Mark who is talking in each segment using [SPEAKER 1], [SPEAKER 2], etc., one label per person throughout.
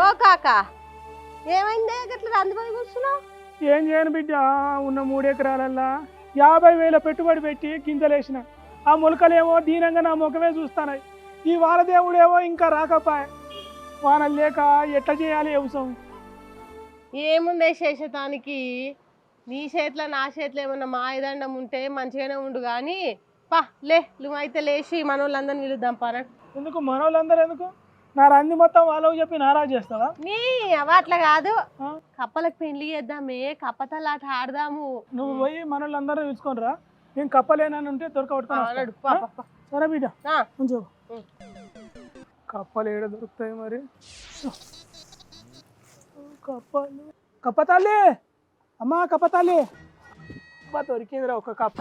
[SPEAKER 1] ఓ కాక ఏమైందే గట్ల రందిపోయి కూర్చున్నావు?
[SPEAKER 2] ఏం చేయను బిడ్డ, ఉన్న 3 ఎకరాలల్లా 50,000 పెట్టుబడి పెట్టి గింజలేసిన. ఆ మొలకలేమో దీనంగా నా ముఖమే చూస్తానాయి. ఈ వానదేవుడేమో ఇంకా రాకపాయ. వానలు లేక ఎట్లా చేయాలి వ్యవసాయం?
[SPEAKER 1] ఏముందే శేషతానికి, నీ చేతిలో నా చేతిలో ఏమన్నా మాయదండం ఉంటే మంచిగానే ఉండు కానీ పా లే, నువ్వైతే లేచి మనోళ్ళందరినీ పిలుద్దాం పరా.
[SPEAKER 2] ఎందుకు మనోళ్ళందరూ ఎందుకు? నా రంది మొత్తం వాళ్ళకి చెప్పి నారాజు చేస్తావా?
[SPEAKER 1] నీ అవ అట్లా కాదు, కప్పలకు పెళ్లి చేద్దామే, కప్పతలాట ఆడదాము.
[SPEAKER 2] నువ్వు పోయి మనోళ్ళందరూ పిలుచుకొని రా. నేను కప్పలేనని ఉంటే దొరకబట్టుకుని. సరే బిడ్డ కొంచెం కప్పలు ఏడ దొరుకుతాయి మరి? కప్పలు, కప్పతాలి అమ్మా, కప్పతాలి అమ్మా, దొరికిందిరా ఒక కప్ప.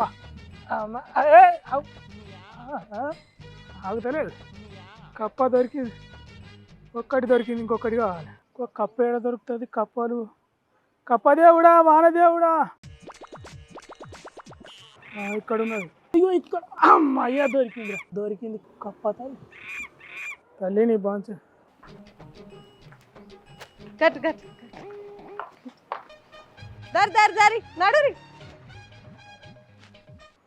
[SPEAKER 2] అమ్మా ఆగుతలేదు, కప్ప దొరికింది. ఒక్కటి దొరికింది, ఇంకొకటి కావాలి. ఇంకొక కప్ప ఏడ దొరుకుతుంది? కప్పలు, కప్పదేవుడా, వానదేవుడా, ఇక్కడ ఉన్నది. అయ్యో ఇక్కడ, అమ్మ అయ్యా దొరికిందిరా, దొరికింది కప్ప. తల్లి తల్లి నీ బాంచ
[SPEAKER 1] గట్ గట్ దర్ దర్ దరి నడురి.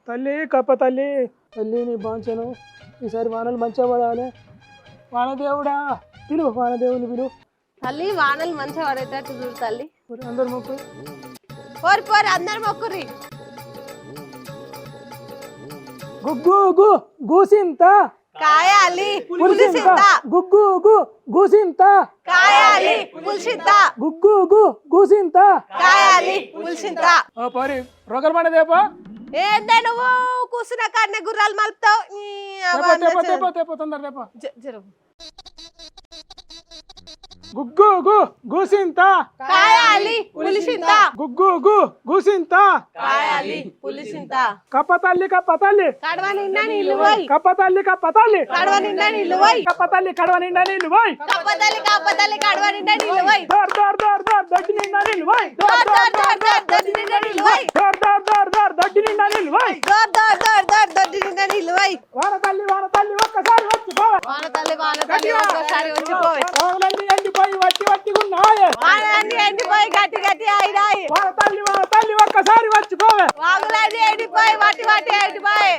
[SPEAKER 2] తల్లి కప్ప తల్లి, తల్లి నీ బాంచను. ఈసారి వానలు మంచిగా పడాలి. వానదేవుడా పిలువు, వానదేవుని పిలువు.
[SPEAKER 1] తల్లి వానలు మంచిగా పడేటట్టు చూడు తల్లి.
[SPEAKER 2] అందరు మొక్కు,
[SPEAKER 1] పోరి పోరి అందరు మొక్కుర్రి.
[SPEAKER 2] గుగ్గు గు గూసింత
[SPEAKER 1] కాయాలి పులిసింత,
[SPEAKER 2] గుగ్గు గు గూసింత
[SPEAKER 1] కాయాలి పులిసింత,
[SPEAKER 2] గుగ్గు గు గూసింత
[SPEAKER 1] కాయాలి పులిసింత.
[SPEAKER 2] ఓ పరి రోగల్ పడదేపా.
[SPEAKER 1] ఏందే నువ్వు కూర్చున్న కాడనే గుర్రాలు మలుపుతావు?
[SPEAKER 2] తొందర రేపా. గుగ్గు గు గూసింత
[SPEAKER 1] కాయాలి పులిసింత,
[SPEAKER 2] గుగ్గు గు గూసింత
[SPEAKER 1] కాయాలి పులిసింత.
[SPEAKER 2] కప్ప తల్లి, కప్ప తల్లి
[SPEAKER 1] కడవ నిండా నీళ్ళు పోయి,
[SPEAKER 2] కప్ప తల్లి, కప్ప తల్లి
[SPEAKER 1] కడవ నిండా నీళ్ళు పోయి,
[SPEAKER 2] కప్ప తల్లి కడవ నిండా నీళ్ళు పోయి,
[SPEAKER 1] కప్ప తల్లి కడవ నిండా నీళ్ళు పోయి,
[SPEAKER 2] దర్ దర్ దర్ దర్ దడ్డి నిండా నీళ్ళు పోయి,
[SPEAKER 1] దర్ దర్ దర్ దర్ దొడ్డి నిండా నీళ్ళు పోయి,
[SPEAKER 2] దర్ దర్ దర్ దర్ దడ్డి నిండా నీళ్ళు పోయి,
[SPEAKER 1] దర్ దర్ దర్ దర్ దొడ్డి నిండా నీళ్ళు పోయి.
[SPEAKER 2] వాన తల్లి ఒక్కసారి వచ్చి పోవే,
[SPEAKER 1] వాన తల్లి ఒక్కసారి వచ్చి పోయి,
[SPEAKER 2] వానలన్నీ ఎండిపోయి వట్టి వట్టిగున్నాయే,
[SPEAKER 1] వానలన్నీ ఎండిపోయి గట్టి గట్టి అయినాయి.
[SPEAKER 2] వాన తల్లి ఒక్కసారి వచ్చి పోవే,
[SPEAKER 1] వాగులన్నీ ఎండిపోయి వట్టి వట్టి ఎండిపోయి.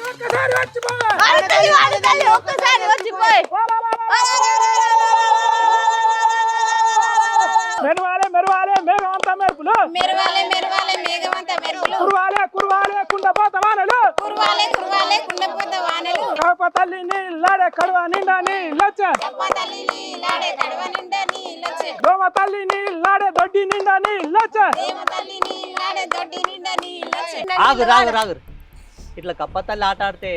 [SPEAKER 2] ఒక్కసారి వచ్చి పోవే,
[SPEAKER 1] వాన తల్లి ఒక్కసారి వచ్చి పోయి.
[SPEAKER 2] మెరవాలే మెరవాలే మేఘమంతా మెరుపులు,
[SPEAKER 1] మెరవాలే మెరవాలే మేఘమంత మెరుపులు,
[SPEAKER 2] కురవాలే కురవాలే కుండపోత వానలు,
[SPEAKER 1] కురవాలే కురవాలే కుండపోత వానలు,
[SPEAKER 2] కప్ప తల్లి నీళ్ళాడే కడువ నిండా నీళ్ళొచ్చే,
[SPEAKER 1] కప్ప తల్లి నీళ్ళాడే కడవ నిండా నీళ్ళొచ్చే,
[SPEAKER 2] దోమ తల్లి నీళ్ళాడే దొడ్డి నిండా నీళ్ళొచ్చే.
[SPEAKER 1] దేవ తల్లి నీళ్ళాడే దొడ్డి నిండా నీళ్ళొచ్చే.
[SPEAKER 3] రాగురు ఇట్లా కప్పతల్లి ఆట ఆడితే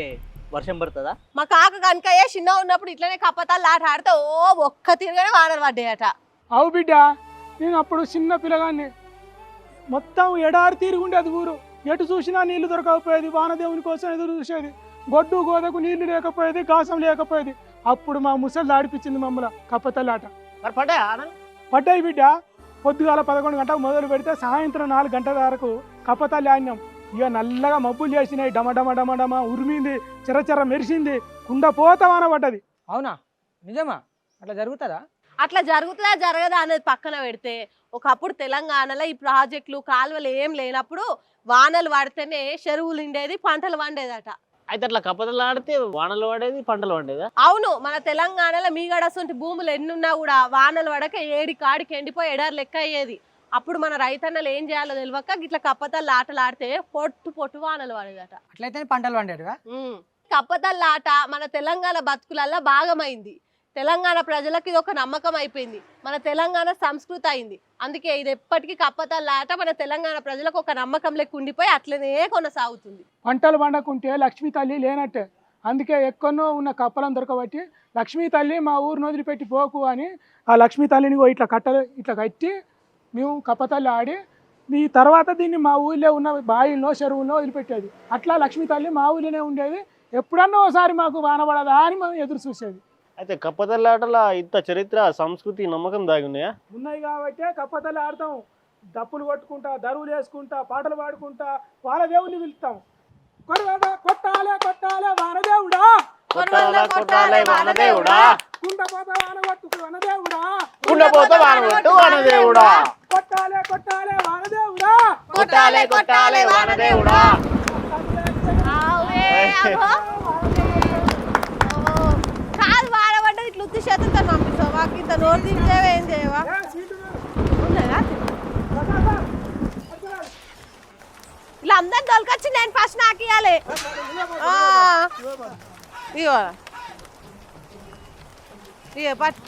[SPEAKER 3] వర్షం పడుతుందా?
[SPEAKER 1] మా కాక కనుకయ్య చిన్న ఉన్నప్పుడు ఇట్లనే కప్పతాళ్ళు ఆట ఆడితే ఒక్క తిరగనే వానలు పడ్డాయట.
[SPEAKER 2] అవు బిడ్డ, నేను అప్పుడు చిన్న పిల్లగాన్ని. మొత్తం ఎడారి తీరుగుండేది ఊరు. ఎటు చూసినా నీళ్లు దొరకకపోయేది. వానదేవుని కోసం ఎదురు చూసేది. గొడ్డు గోదకు నీళ్లు లేకపోయేది, గాసం లేకపోయేది. అప్పుడు మా ముసలి ఆడిపించింది మమ్మల్ని కప్పతల్లి ఆట. పడ్డాయి బిడ్డ. పొద్దుగాల 11 గంటలకు మొదలు పెడితే సాయంత్రం 4 గంటల వరకు కప్పతల్లి ఆడినాం. ఇక నల్లగా మబ్బులు చేసినాయి, డమ డమ డమ డమ ఉరిమింది, చెర మెరిసింది, కుండ పోత వాన పడ్డది.
[SPEAKER 4] అవునా, నిజమా? అట్లా జరుగుతుందా?
[SPEAKER 1] అట్లా జరుగుతుందా జరగదా అనేది పక్కన పెడితే, ఒకప్పుడు తెలంగాణలో ఈ ప్రాజెక్టులు కాలువలు ఏం లేనప్పుడు వానలు పడితేనే చెరువులు నిండేది, పంటలు వండేదట.
[SPEAKER 3] అయితే అట్లా కప్పతల్లి ఆడితే వానలు పడేది, పంటలు వండేదా?
[SPEAKER 1] అవును, మన తెలంగాణలో మీగడసంటి భూములు ఎన్నున్నా కూడా వానలు పడక ఏడి కాడికి ఎండిపోయి ఎడారి లెక్క అయ్యేది. అప్పుడు మన రైతన్నలు ఏం చేయాలో తెలియక ఇట్లా కప్పతల్లి ఆటలు ఆడితే పొట్టు పొట్టు వానలు పడేదట.
[SPEAKER 4] అట్లయితే పంటలు వండేటివా?
[SPEAKER 1] కప్పతల్లి ఆట మన తెలంగాణ బతుకులల్లో భాగమైంది. తెలంగాణ ప్రజలకు ఇది ఒక నమ్మకం అయిపోయింది. మన తెలంగాణ సంస్కృతి అయింది. అందుకే ఇది ఎప్పటికీ కప్పతల్లి ఆట మన తెలంగాణ ప్రజలకు ఒక నమ్మకం లెక్క ఉండిపోయి అట్లనే కొనసాగుతుంది.
[SPEAKER 2] పంటలు పండకుంటే లక్ష్మీ తల్లి లేనట్టే. అందుకే ఎక్కడో ఉన్న కప్పలను దొరకబట్టి లక్ష్మీ తల్లి మా ఊరిని వదిలిపెట్టి పోకు అని ఆ లక్ష్మీ తల్లిని ఇట్లా కట్టి మేము కప్పతల్లి ఆడి ఈ తర్వాత దీన్ని మా ఊళ్ళో ఉన్న బాయిల్లో చెరువుల్లో వదిలిపెట్టేది. అట్లా లక్ష్మీ తల్లి మా ఊళ్ళోనే ఉండేది. ఎప్పుడన్నా ఒకసారి మాకు వానపడదా అని మనం ఎదురు చూసేది.
[SPEAKER 3] అయితే కప్పతల్లి ఆటల ఇంత చరిత్ర, సంస్కృతి, నమ్మకం దాగి ఉన్నాయా?
[SPEAKER 2] ఉన్నాయి కాబట్టే కప్పతల్లి ఆడతాం. దప్పులు కొట్టుకుంటా దరువులు వేసుకుంటా పాటలు పాడుకుంటా వానదేవుని పిలుస్తాం. కొట్టాలే కొట్టాలే వానదేవుడా,
[SPEAKER 5] కొట్టాలే కొట్టాలే వానదేవుడా,
[SPEAKER 2] కుండపోత వానగొట్టు వానదేవుడా,
[SPEAKER 5] కుండపోత వానగొట్టు వానదేవుడా,
[SPEAKER 2] కొట్టాలే కొట్టాలే వానదేవుడా,
[SPEAKER 5] కొట్టాలే కొట్టాలే వానదేవుడా.
[SPEAKER 1] ఆవే, అగో. ఓ, కాదు వాడబడ్డది ఇట్లా ఉత్తి చేతులతో పంపిస్తావు మాకు ఇంత నోరు తింటేవా ఏం చేయవా
[SPEAKER 2] ఏ సీటు మీద.
[SPEAKER 1] ఉన్నదా ఇలా అందరిని దొరకొచ్చి నేను ఫస్ట్ నాకు ఇవ్వాలి ఇగో ఇగో పట్టు